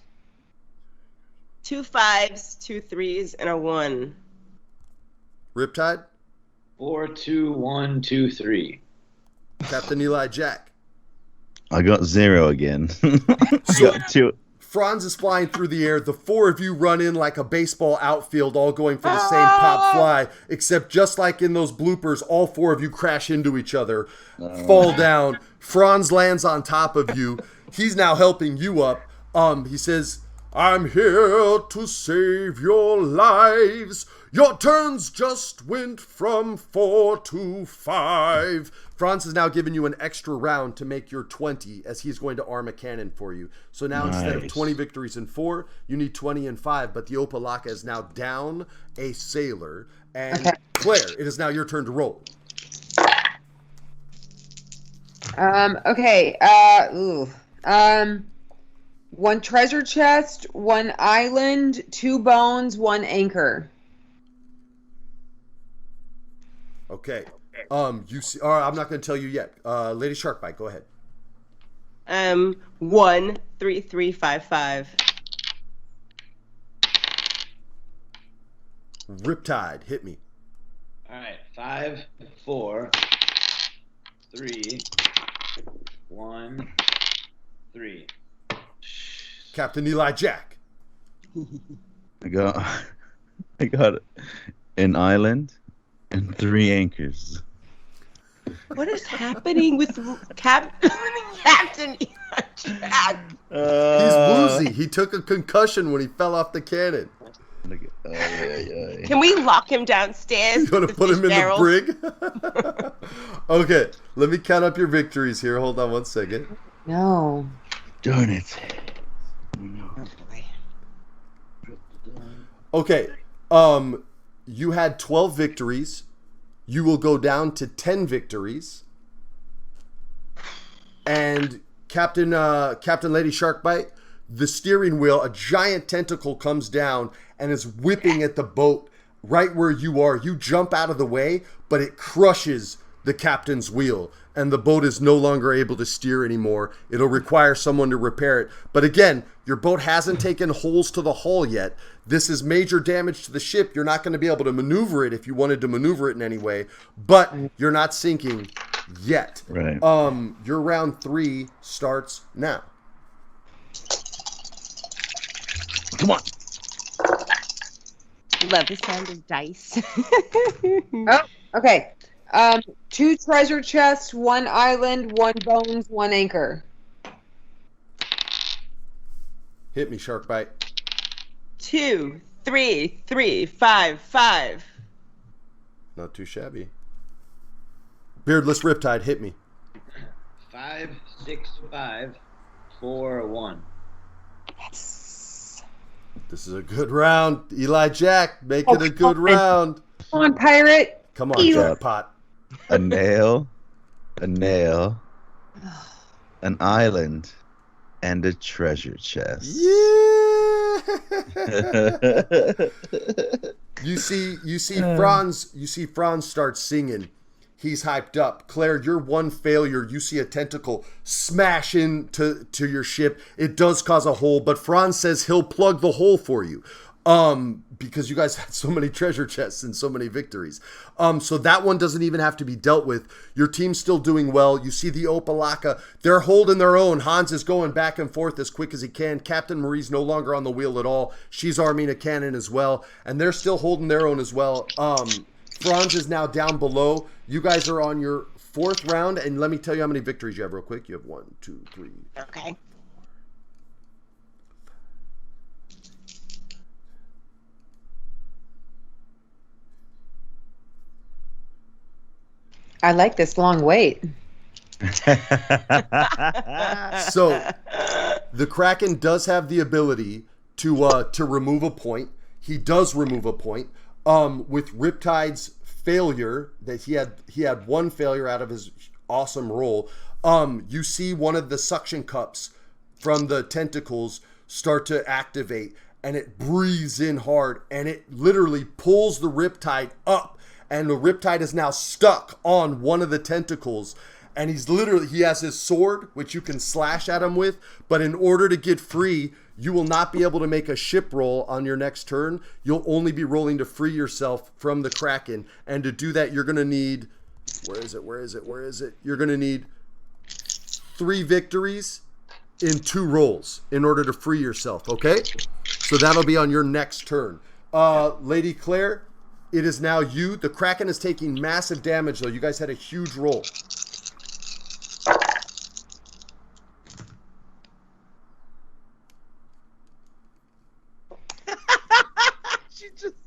2 5s, 2 3s, and a 1. Riptide? 4, 2, 1, 2, 3. Captain Eli Jack? I got 0 again. Got 2. Franz is flying through the air. The 4 of you run in like a baseball outfield, all going for the same pop fly, except just like in those bloopers, all 4 of you crash into each other, fall down. Franz lands on top of you. He's now helping you up. He says, "I'm here to save your lives. Your turns just went from 4 to 5. Franz has now given you an extra round to make your 20, as he's going to arm a cannon for you. So now instead of 20 victories in 4, you need 20 in 5. But the Opalaka is now down a sailor. And Claire, it is now your turn to roll. Okay. One treasure chest, one island, 2 bones, 1 anchor. Okay. You see. All right, I'm not going to tell you yet. Lady Sharkbite, go ahead. 13355. Riptide, hit me. All right. 5, 4, 3, 1, 3. Captain Eli Jack. I got an island and 3 anchors. What is happening with Captain Jack? He's woozy. He took a concussion when he fell off the cannon. Can we lock him downstairs? You want to put him in barrels? the brig? Okay, let me count up your victories here. Hold on one second. No. Darn it. Okay, you had 12 victories. You will go down to 10 victories. And Captain Lady Sharkbite, the steering wheel, a giant tentacle comes down and is whipping at the boat right where you are. You jump out of the way, but it crushes the captain's wheel, and the boat is no longer able to steer anymore. It'll require someone to repair it. But again, your boat hasn't taken holes to the hull yet. This is major damage to the ship. You're not going to be able to maneuver it if you wanted to maneuver it in any way, but you're not sinking yet. Right. Your round 3 starts now. Come on. Love the sound of dice. Oh, okay. 2 treasure chests, 1 island, 1 bones, 1 anchor. Hit me, Sharkbite. 2, 3, 3, 5, 5. Not too shabby. Beardless Riptide, hit me. 5, 6, 5, 4, 1. Yes. This is a good round. Eli Jack, make it a good round. Come on, pirate. Come on, Eli. Jackpot. A nail, an island, and a treasure chest. Yeah. You see Franz start singing. He's hyped up. Claire, your one failure, you see a tentacle smash into your ship. It does cause a hole, but Franz says he'll plug the hole for you. Because you guys had so many treasure chests and so many victories. So that one doesn't even have to be dealt with. Your team's still doing well. You see the Opalaka. They're holding their own. Hans is going back and forth as quick as he can. Captain Marie's no longer on the wheel at all. She's arming a cannon as well. And they're still holding their own as well. Franz is now down below. You guys are on your 4th round. And let me tell you how many victories you have real quick. You have 1, 2, 3. Okay. I like this long wait. So the Kraken does have the ability to remove a point. He does remove a point. With Riptide's failure, that he had 1 failure out of his awesome roll. You see one of the suction cups from the tentacles start to activate, and it breathes in hard, and it literally pulls the Riptide up. And the Riptide is now stuck on one of the tentacles. And he has his sword, which you can slash at him with. But in order to get free, you will not be able to make a ship roll on your next turn. You'll only be rolling to free yourself from the Kraken. And to do that, you're going to need... Where is it? You're going to need 3 victories in 2 rolls in order to free yourself, okay? So that'll be on your next turn. Lady Claire... It is now you. The Kraken is taking massive damage, though. You guys had a huge roll.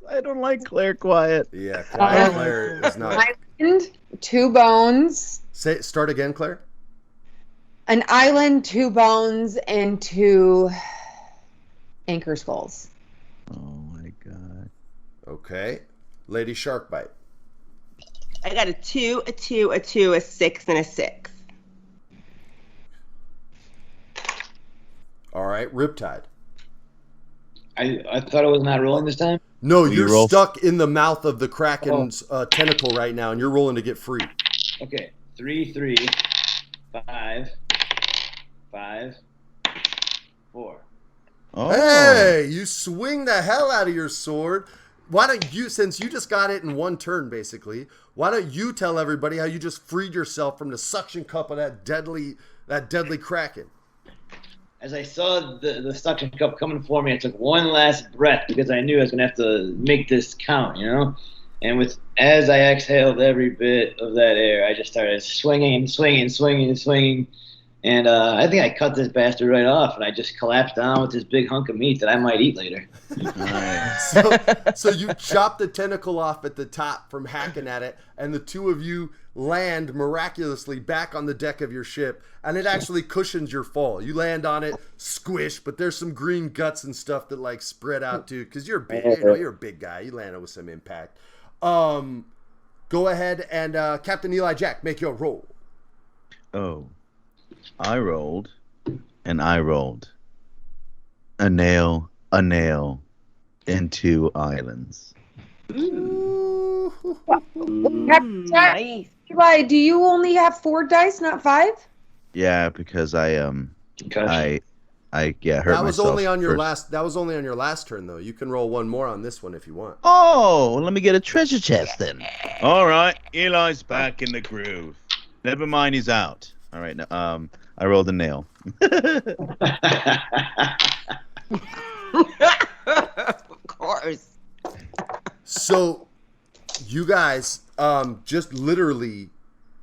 I don't like Claire quiet. Yeah, Claire is not. Island, 2 bones. Start again, Claire. An island, 2 bones, and 2 anchor skulls. Oh my god. Okay. Lady Sharkbite. I got a 2, a 2, a 2, a 6, and a 6. right, Riptide. I thought I was not rolling this time. No, Will you you're roll? stuck in the mouth of the Kraken's tentacle right now, and you're rolling to get free. Okay, 3, 3, 5, 5, 4. Oh. Hey, you swing the hell out of your sword. Why don't you, since you just got it in one turn, basically, why don't you tell everybody how you just freed yourself from the suction cup of that deadly Kraken? As I saw the suction cup coming for me, I took one last breath because I knew I was going to have to make this count, you know? And as I exhaled every bit of that air, I just started swinging. And I think I cut this bastard right off, and I just collapsed down with this big hunk of meat that I might eat later. Nice. So you chop the tentacle off at the top from hacking at it, and the two of you land miraculously back on the deck of your ship, and it actually cushions your fall. You land on it, squish, but there's some green guts and stuff that like spread out too, because you're big. You know, you're a big guy. You landed with some impact. Go ahead and Captain Eli Jack, make your roll. Oh. I rolled, and I rolled. A nail, and 2 islands. Captain Jack, Nice. Eli, do you only have 4 dice, not 5? Yeah, because I hurt That was myself only on your first. last. That was only on your last turn, though. You can roll one more on this one if you want. Oh, let me get a treasure chest then. All right, Eli's back in the groove. Never mind, he's out. All right, I rolled a nail. Of course. So, you guys just literally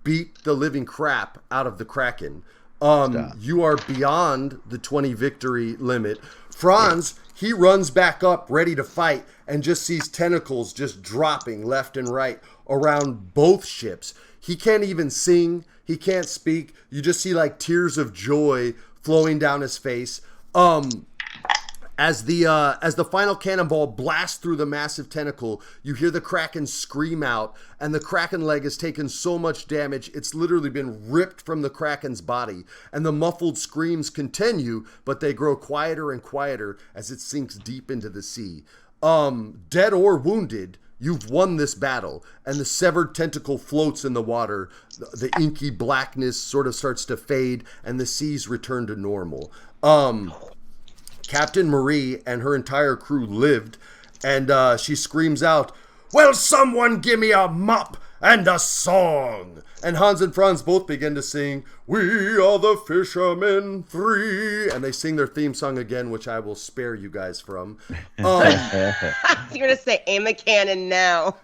beat the living crap out of the Kraken. You are beyond the 20 victory limit. Franz, he runs back up ready to fight and just sees tentacles just dropping left and right around both ships. He can't even sing. He can't speak. You just see like tears of joy flowing down his face. As the final cannonball blasts through the massive tentacle, you hear the Kraken scream out, and the Kraken leg has taken so much damage, it's literally been ripped from the Kraken's body. And the muffled screams continue, but they grow quieter and quieter as it sinks deep into the sea. Dead or wounded, you've won this battle, and the severed tentacle floats in the water. The inky blackness sort of starts to fade, and the seas return to normal. Captain Marie and her entire crew lived, and she screams out, "Will someone give me a mop and a song?" And Hans and Franz both begin to sing, "We are the Fishermen Three," and they sing their theme song again, which I will spare you guys from. You're gonna say aim a cannon now.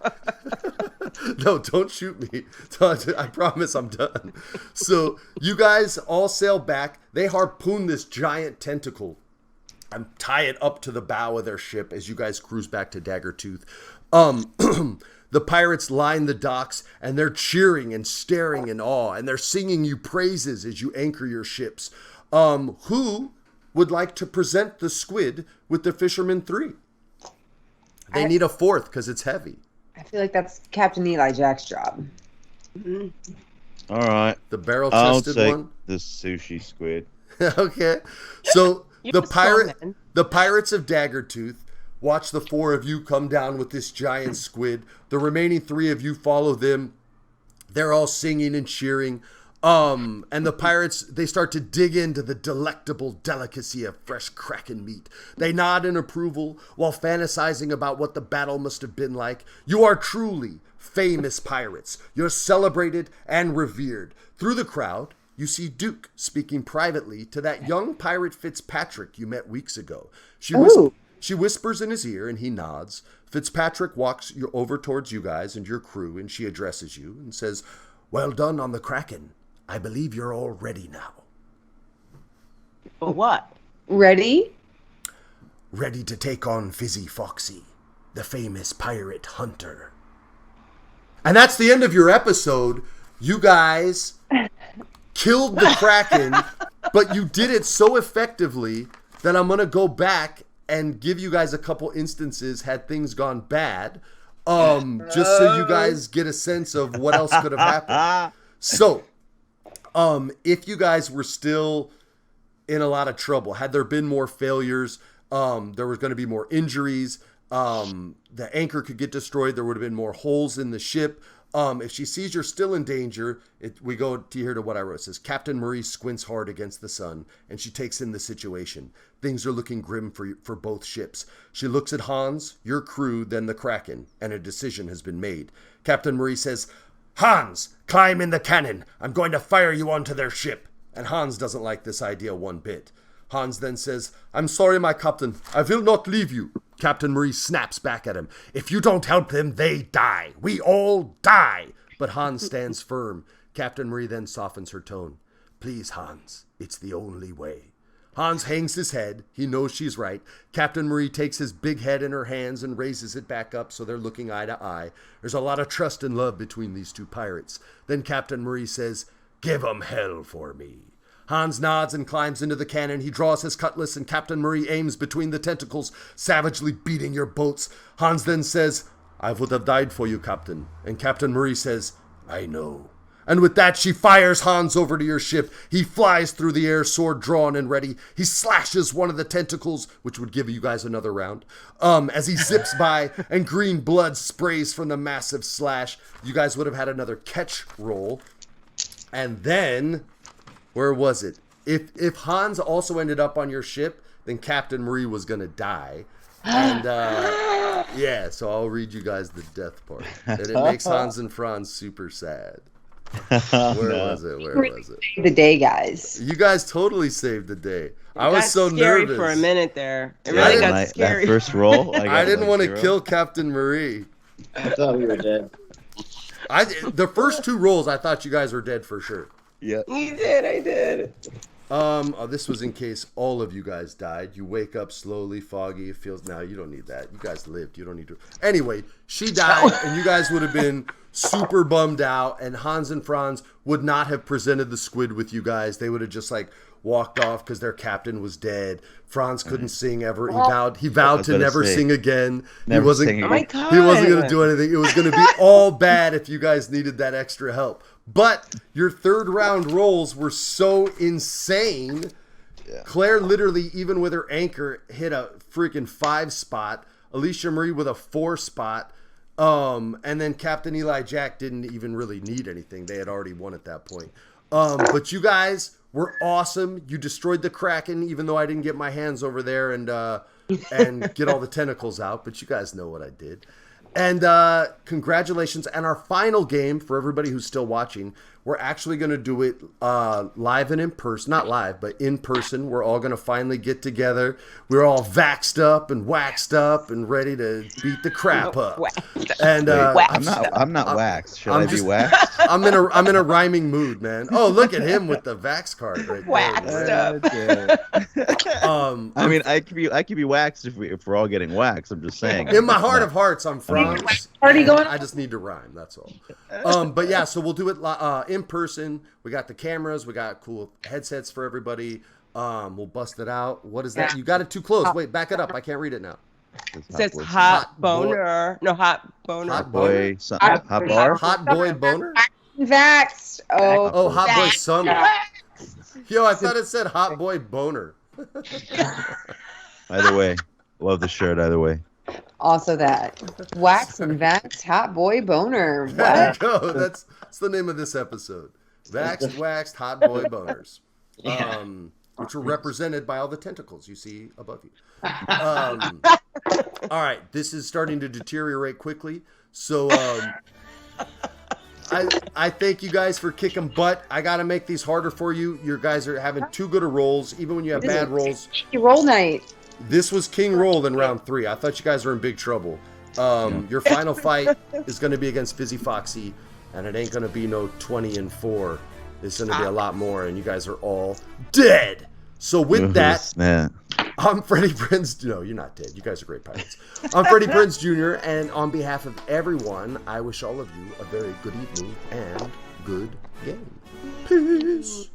No, don't shoot me. I promise I'm done. So you guys all sail back. They harpoon this giant tentacle and tie it up to the bow of their ship as you guys cruise back to Daggertooth. The pirates line the docks, and they're cheering and staring in awe, and they're singing you praises as you anchor your ships. Who would like to present the squid with the Fishermen 3? They need a fourth because it's heavy. I feel like that's Captain Eli Jack's job. All right. The I'll barrel-chested take one? the sushi squid. Okay. So You're a strong man. the pirates of Daggertooth watch the 4 of you come down with this giant squid. The remaining 3 of you follow them. They're all singing and cheering. And the pirates, they start to dig into the delectable delicacy of fresh Kraken meat. They nod in approval while fantasizing about what the battle must have been like. You are truly famous pirates. You're celebrated and revered. Through the crowd, you see Duke speaking privately to that young pirate Fitzpatrick you met weeks ago. She whispers in his ear, and he nods. Fitzpatrick walks over towards you guys and your crew, and she addresses you and says, "Well done on the Kraken. I believe you're all ready now." For what? Ready? Ready to take on Fizzy Foxy, the famous pirate hunter. And that's the end of your episode. You guys killed the Kraken, but you did it so effectively that I'm going to go back and give you guys a couple instances had things gone bad, just so you guys get a sense of what else could have happened. So, if you guys were still in a lot of trouble. Had there been more failures, there was going to be more injuries. The anchor could get destroyed. There would have been more holes in the ship. If she sees you're still in danger, we go to what I wrote. It says, Captain Marie squints hard against the sun, and she takes in the situation. Things are looking grim for both ships. She looks at Hans, your crew, then the Kraken, and a decision has been made. Captain Marie says, Hans, climb in the cannon. I'm going to fire you onto their ship. And Hans doesn't like this idea one bit. Hans then says, I'm sorry, my captain. I will not leave you. Captain Marie snaps back at him. If you don't help them, they die. We all die. But Hans stands firm. Captain Marie then softens her tone. Please, Hans, it's the only way. Hans hangs his head. He knows she's right. Captain Marie takes his big head in her hands and raises it back up so they're looking eye to eye. There's a lot of trust and love between these two pirates. Then Captain Marie says, Give 'em hell for me. Hans nods and climbs into the cannon. He draws his cutlass and Captain Marie aims between the tentacles, savagely beating your boats. Hans then says, I would have died for you, Captain. And Captain Marie says, I know. And with that, she fires Hans over to your ship. He flies through the air, sword drawn and ready. He slashes one of the tentacles, which would give you guys another round, as he zips by, and green blood sprays from the massive slash. You guys would have had another catch roll. And then, where was it? If Hans also ended up on your ship, then Captain Marie was going to die. And, yeah, so I'll read you guys the death part. And it makes Hans and Franz super sad. Where was it? Save the day, guys. You guys totally saved the day. I was so scary nervous for a minute there. It really got scary. That first roll, I didn't want to kill Captain Marie. I thought we were dead. The first two rolls, I thought you guys were dead for sure. Yeah. You did. I did. This was in case all of you guys died. You wake up slowly, foggy. It feels now. You don't need that. You guys lived. You don't need to. Anyway, she died, and you guys would have been super bummed out. And Hans and Franz would not have presented the squid with you guys. They would have just walked off because their captain was dead. Franz couldn't sing ever. He vowed to never sing again. He wasn't going to do anything. It was going to be all bad if you guys needed that extra help. But your third round rolls were so insane. Yeah. Claire literally, even with her anchor, hit a freaking 5 spot. Alicia Marie with a 4 spot. And then Captain Eli Jack didn't even really need anything. They had already won at that point. But you guys were awesome. You destroyed the Kraken, even though I didn't get my hands over there and get all the tentacles out. But you guys know what I did. And congratulations. And our final game, for everybody who's still watching, we're actually going to do it live and in person. Not live, but in person. We're all going to finally get together. We're all vaxxed up and waxed up and ready to beat the crap up. And I'm not waxed. Should I be waxed? I'm in a rhyming mood, man. Oh, look at him with the vax card right there. Waxed up. I mean, I could be waxed if we're all getting waxed. I'm just saying. In my heart of hearts, I'm Franz. Party going on? I just need to rhyme. That's all. But yeah, so we'll do it in person. We got the cameras. We got cool headsets for everybody. We'll bust it out. What is that? You got it too close. Wait, back it up. I can't read it now. It says hot boner. No, hot boner. Hot boy. Hot bar. Hot boy boner. Vaxxed. Oh, hot boy summer. Yo, I thought it said hot boy boner. Either way, love the shirt. Either way. Also that. Wax and Vax, hot boy boner. What? There you go. That's the name of this episode. Vaxxed, waxed, hot boy boners. Which are represented by all the tentacles you see above you. All right, this is starting to deteriorate quickly. So I thank you guys for kicking butt. I got to make these harder for you. You guys are having too good of rolls, even when you have bad rolls. Roll night. This was King Roll in round 3. I thought you guys were in big trouble. Your final fight is going to be against Fizzy Foxy, and it ain't going to be no 20-4. It's going to be a lot more, and you guys are all dead. So with that, I'm Freddie Prinze. No, you're not dead. You guys are great pirates. I'm Freddie Prinze Jr., and on behalf of everyone, I wish all of you a very good evening and good game. Peace.